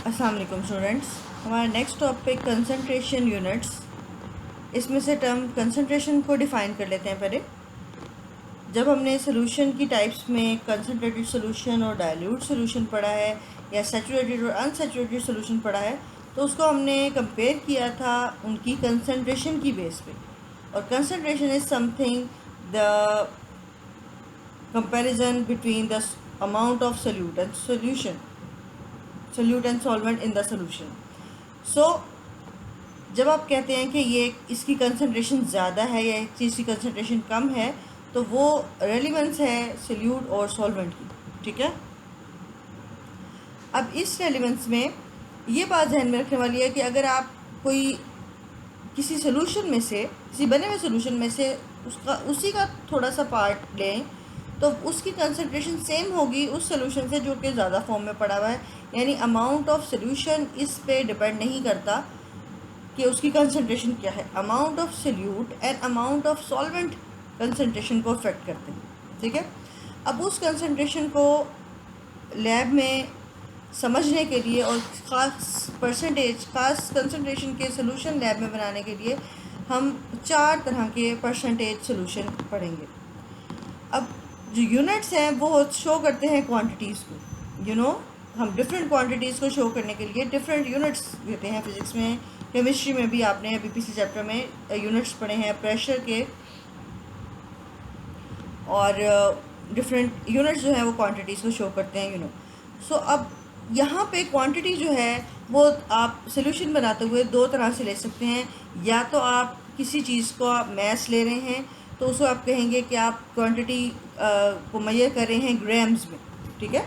अस्सलाम वालेकुम स्टूडेंट्स। हमारा नेक्स्ट टॉपिक कंसंट्रेशन यूनिट्स। इसमें से टर्म कंसंट्रेशन को डिफ़ाइन कर लेते हैं पहले। जब हमने सोल्यूशन की टाइप्स में कंसंट्रेटेड सोल्यूशन और डाइल्यूट सोल्यूशन पढ़ा है या सैचुरेटेड और अनसैचुरेटेड सोल्यूशन पढ़ा है, तो उसको हमने कंपेयर किया था उनकी कंसंट्रेशन की बेस पे। और concentration is something the comparison between the amount of solute and solvent in the solution. So जब आप कहते हैं कि ये इसकी कंसंट्रेशन ज़्यादा है या एक चीज़ की कंसंट्रेशन कम है, तो वो रेलिवेंस है सोल्यूट और सॉल्वेंट की। ठीक है, अब इस रेलिवेंस में ये बात ध्यान में रखने वाली है कि अगर आप कोई किसी सोल्यूशन में से, किसी बने हुए सोल्यूशन में से उसी का थोड़ा सा पार्ट लें, तो उसकी कंसंट्रेशन सेम होगी उस सोल्यूशन से जो कि ज़्यादा फॉर्म में पड़ा हुआ है। यानी अमाउंट ऑफ सोल्यूशन इस पे डिपेंड नहीं करता कि उसकी कंसंट्रेशन क्या है। Amount of solute and amount of solvent concentration को अफेक्ट करते हैं। ठीक है, अब उस कंसंट्रेशन को लैब में समझने के लिए और ख़ास कंसंट्रेशन के सोल्यूशन लैब में बनाने के लिए हम 4 तरह के परसेंटेज सोल्यूशन पढ़ेंगे। अब जो यूनिट्स हैं वो शो करते हैं क्वांटिटीज़ को। हम डिफरेंट क्वांटिटीज़ को शो करने के लिए डिफरेंट यूनिट्स देते हैं। फिज़िक्स में, केमिस्ट्री में भी आपने अभी पिछले चैप्टर में यूनिट्स पढ़े हैं प्रेशर के, और डिफरेंट यूनिट्स जो हैं वो क्वांटिटीज़ को शो करते हैं। सो अब यहाँ पे क्वांटिटी जो है वो आप सोल्यूशन बनाते हुए 2 तरह से ले सकते हैं। या तो आप किसी चीज़ को आप मैस ले रहे हैं, तो उसको आप कहेंगे कि आप क्वांटिटी को मेजर कर रहे हैं ग्राम्स में। ठीक है,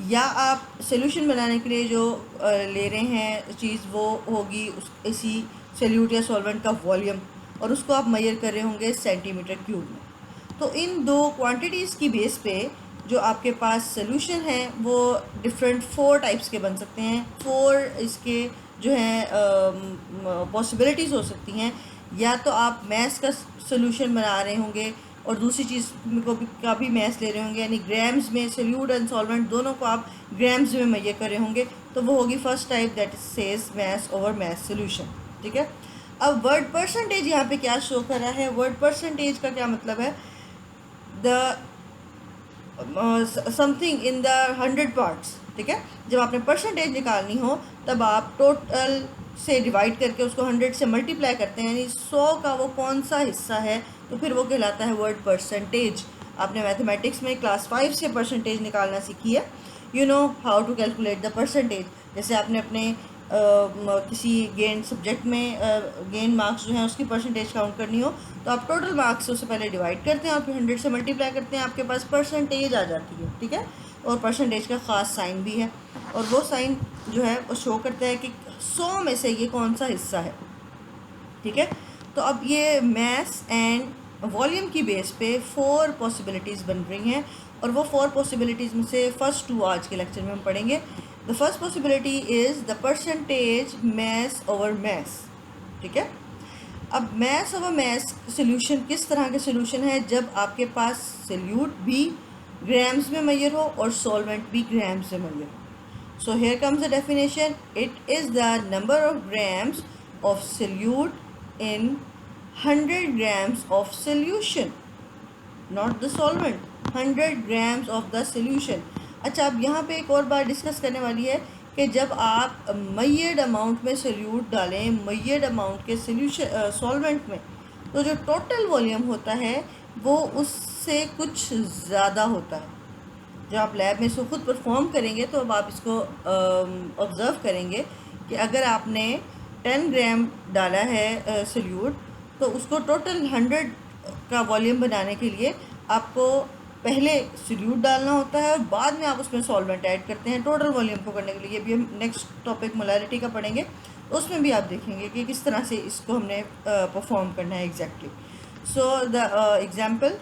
या आप सोल्यूशन बनाने के लिए जो ले रहे हैं चीज़, वो होगी इसी सोल्यूट या सॉल्वेंट का वॉल्यूम, और उसको आप मेजर कर रहे होंगे सेंटीमीटर क्यूब में। तो इन 2 क्वांटिटीज़ की बेस पे जो आपके पास सोल्यूशन है वो डिफरेंट 4 टाइप्स के बन सकते हैं। 4 इसके जो हैं पॉसिबिलिटीज़ हो सकती हैं। या तो आप मैथ्स का सोल्यूशन बना रहे होंगे और दूसरी चीज़ का भी मैथ्स ले रहे होंगे, यानी ग्राम्स में सोल्यूट एंड सॉल्वेंट दोनों को आप ग्राम्स में मेजर कर रहे होंगे, तो वो होगी first type, that says maths over maths solution. ठीक है, अब वर्ड परसेंटेज यहाँ पे क्या शो कर रहा है? वर्ड परसेंटेज का क्या मतलब है? The something in the 100 parts. ठीक है, जब आपने परसेंटेज निकालनी हो तब आप टोटल से डिवाइड करके उसको 100 से मल्टीप्लाई करते हैं, यानी 100 का वो कौन सा हिस्सा है, तो फिर वो कहलाता है वर्ड परसेंटेज। आपने मैथमेटिक्स में क्लास 5 से परसेंटेज निकालना सीखी है। You know how to calculate the percentage. जैसे आपने अपने किसी गेन सब्जेक्ट में गेन मार्क्स जो हैं उसकी परसेंटेज काउंट करनी हो, तो आप टोटल मार्क्स से उससे पहले डिवाइड करते हैं और फिर 100 से मल्टीप्लाई करते हैं, आपके पास परसेंटेज आ जाती है। ठीक है, और परसेंटेज का ख़ास साइन भी है, और वो साइन जो है वो शो करता है कि 100 में से ये कौन सा हिस्सा है। ठीक है, तो अब ये मैथ्स एंड वॉल्यूम की बेस पे 4 पॉसिबिलिटीज़ बन रही हैं, और वो 4 पॉसिबिलिटीज़ में से फर्स्ट 2 आज के लेक्चर में हम पढ़ेंगे। The first possibility is the percentage maths over maths. ठीक है, अब मैथ्स ओवर मैथ्स सोल्यूशन किस तरह के सोल्यूशन है? जब आपके पास सोल्यूट भी ग्राम्स में मेजर हो और सॉल्वेंट भी ग्राम्स में मेजर हो। So here comes the definition, it is the number of grams of solute in 100 grams of solution, not the solvent, 100 grams of the solution। अच्छा, अब यहाँ पे एक और बात डिस्कस करने वाली है कि जब आप मेजर्ड अमाउंट में सोल्यूट डालें, मेजर्ड अमाउंट के सोल्यूशन सॉल्वेंट में, तो जो टोटल वॉल्यूम होता है वो उससे कुछ ज़्यादा होता है। जब आप लैब में इसको खुद परफॉर्म करेंगे तो अब आप इसको ऑब्ज़र्व करेंगे कि अगर आपने 10 ग्राम डाला है सोल्यूट, तो उसको टोटल 100 का वॉल्यूम बनाने के लिए आपको पहले सोल्यूट डालना होता है और बाद में आप उसमें सॉल्वेंट ऐड करते हैं टोटल वॉल्यूम को करने के लिए। ये भी हम नेक्स्ट टॉपिक मोलैरिटी का पढ़ेंगे, उसमें भी आप देखेंगे कि किस तरह से इसको हमने परफॉर्म करना है exactly. So the example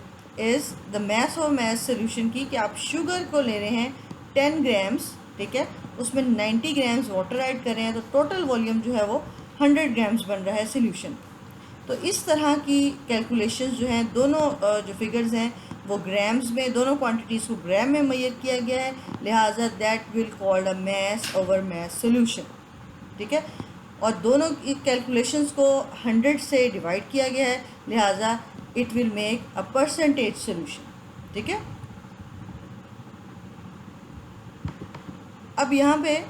is the maths और मैथ्स सोल्यूशन की, कि आप शुगर को ले रहे हैं 10 ग्राम्स। ठीक है, उसमें 90 ग्राम्स वाटर ऐड कर रहे हैं, तो टोटल वॉल्यूम जो है वो 100 ग्राम्स बन रहा है सोल्यूशन। तो इस तरह की कैलकुलेशंस जो हैं, दोनों जो फिगर्स हैं वो ग्राम्स में, दोनों क्वांटिटीज़ को ग्राम में मेजर किया गया है, लिहाजा that will called a mass over mass solution. ठीक है, और दोनों कैलकुलेशंस को 100 से डिवाइड किया गया है, लिहाजा it will make a percentage solution. ठीक है, अब यहाँ पे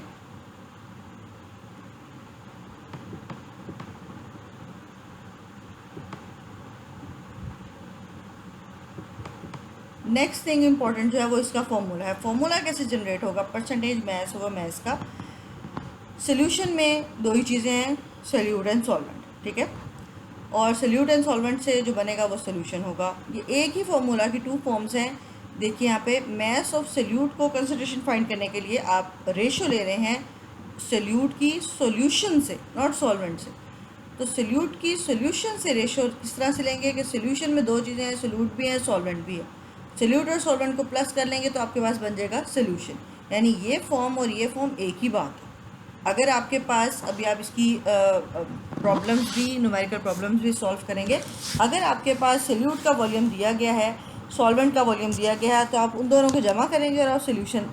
नेक्स्ट थिंग इम्पॉर्टेंट जो है वो इसका फॉर्मूला है। फॉर्मूला कैसे जनरेट होगा परसेंटेज मास ओवर मास का? सोल्यूशन में दो ही चीज़ें हैं, सोल्यूट एंड सॉल्वेंट। ठीक है, और सोल्यूट एंड सॉल्वेंट से जो बनेगा वो सोल्यूशन होगा। ये एक ही फॉर्मूला की टू फॉर्म्स हैं। देखिए यहाँ पे मास ऑफ सोल्यूट को कंसंट्रेशन फाइंड करने के लिए आप रेशो ले रहे हैं सोल्यूट की सोल्यूशन से, नॉट सॉल्वेंट से। तो सोल्यूट की सोल्यूशन से रेशो किस तरह से लेंगे कि सोल्यूशन में दो चीज़ें हैं, सोल्यूट भी है सॉल्वेंट भी है। सोल्यूट और सॉल्वेंट को प्लस कर लेंगे तो आपके पास बन जाएगा सोल्यूशन। यानी ये फॉर्म और ये फॉर्म एक ही बात है। अगर आपके पास, अभी आप इसकी प्रॉब्लम्स भी, न्यूमेरिकल प्रॉब्लम्स भी सॉल्व करेंगे, अगर आपके पास सोल्यूट का वॉल्यूम दिया गया है, सॉल्वेंट का वॉल्यूम दिया गया है, तो आप उन दोनों को जमा करेंगे और आप सोल्यूशन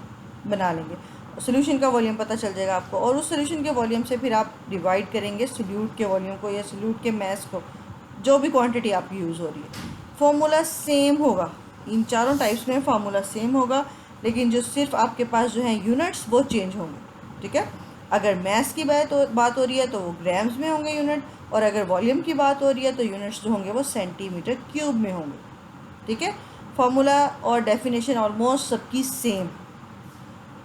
बना लेंगे। सोल्यूशन का वॉल्यूम पता चल जाएगा आपको, और उस सोल्यूशन के वॉल्यूम से फिर आप डिवाइड करेंगे सोल्यूट के वॉल्यूम को या सोल्यूट के मास को, जो भी क्वांटिटी आपकी यूज़ हो रही है। फॉर्मूला सेम होगा, इन चारों टाइप्स में फार्मूला सेम होगा, लेकिन जो सिर्फ आपके पास जो है यूनिट्स वो चेंज होंगे। ठीक है, अगर मास की बात हो रही है तो वो ग्राम्स में होंगे यूनिट, और अगर वॉल्यूम की बात हो रही है तो यूनिट्स जो होंगे वो सेंटीमीटर क्यूब में होंगे। ठीक है, फार्मूला और डेफिनेशन ऑलमोस्ट सबकी सेम।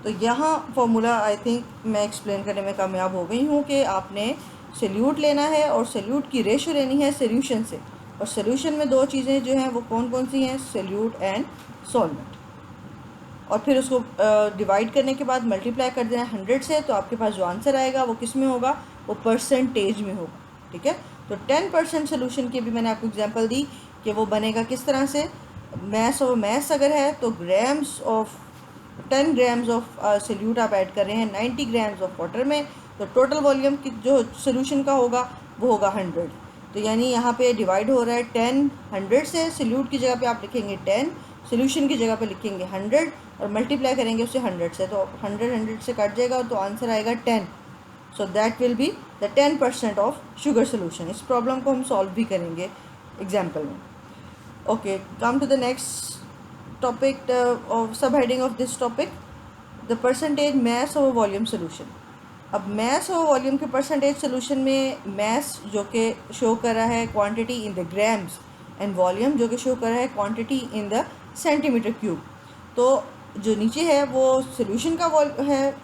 तो यहाँ फार्मूला आई थिंक मैं एक्सप्लेन करने में कामयाब हो गई हूँ कि आपने सोल्यूट लेना है और सोल्यूट की रेशो लेनी है सोल्यूशन से, और सोल्यूशन में दो चीज़ें जो हैं वो कौन कौन सी हैं, सोल्यूट एंड सॉल्वेंट। और फिर उसको डिवाइड करने के बाद मल्टीप्लाई कर देना 100 से, तो आपके पास जो आंसर आएगा वो किस में होगा, वो परसेंटेज में होगा। ठीक है, तो 10% सोल्यूशन की भी मैंने आपको एग्जांपल दी कि वो बनेगा किस तरह से। मास और मास अगर है तो grams of 10 grams of solute आप ऐड कर रहे हैं 90 ग्राम्स ऑफ वाटर में, तो टोटल वॉल्यूम की जो सोल्यूशन का होगा वो होगा 100। तो यानी यहाँ पे डिवाइड हो रहा है 10 100 से, सोल्यूट की जगह पे आप लिखेंगे 10, सोल्यूशन की जगह पे लिखेंगे 100 और मल्टीप्लाई करेंगे उससे 100 से, तो 100 से कट जाएगा तो आंसर आएगा 10। So that will be the 10% of sugar solution. इस प्रॉब्लम को हम सॉल्व भी करेंगे एग्जाम्पल में। Okay, come to the next topic of sub heading of this topic, the percentage mass over volume solution. अब मास और volume के percentage solution में मास जो कि शो कर रहा है quantity in the grams, and volume जो कि शो कर रहा है quantity in the centimetre cube. तो जो नीचे है वो सोल्यूशन का है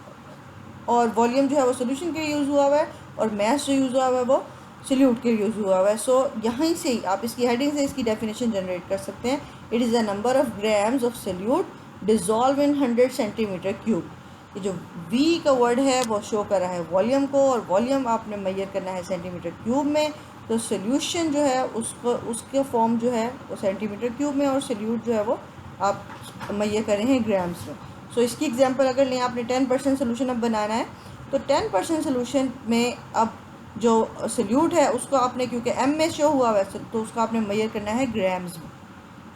और वॉल्यूम जो है वो सोल्यूशन के लिए यूज़ हुआ हुआ है, और मास जो यूज़ हुआ हुआ है वो सोल्यूट के लिए यूज़ हुआ हुआ है। सो यहाँ से ही आप इसकी हेडिंग से इसकी डेफिनेशन जनरेट कर सकते हैं। It is the number of grams of solute dissolve in 100 centimetre cube. ये जो V का वर्ड है वो शो कर रहा है वॉल्यूम को, और वॉल्यूम आपने मेजर करना है सेंटीमीटर क्यूब में। तो सोल्यूशन जो है उसको, उसके फॉर्म जो है वो सेंटीमीटर क्यूब में, और सोल्यूट जो है वो आप मेजर कर रहे हैं ग्राम्स में। सो इसकी एग्जांपल अगर लें, आपने 10% सोल्यूशन अब बनाना है, तो 10% सोल्यूशन में अब जो सोल्यूट है उसको आपने, क्योंकि M में शो हुआ वैसे, तो उसको आपने मेजर करना है ग्राम्स में।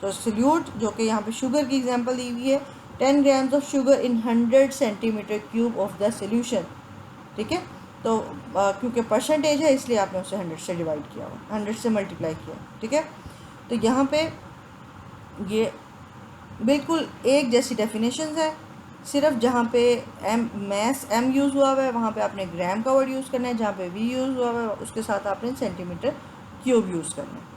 तो सोल्यूट जो कि यहाँ पे शुगर की एग्जांपल दी हुई है, 10 grams of sugar in 100 centimetre cube of the solution. ठीक है, तो क्योंकि परसेंटेज है इसलिए आपने उसे 100 से डिवाइड किया हुआ, 100 से मल्टीप्लाई किया। ठीक है, तो यहाँ पे ये बिल्कुल एक जैसी डेफिनेशंस है, सिर्फ जहाँ पे मास M यूज़ हुआ हुआ है वहाँ पे आपने ग्राम का वर्ड यूज़ करना है, जहाँ पे V यूज़ हुआ हुआ है उसके साथ आपने सेंटीमीटर क्यूब यूज़ करना है।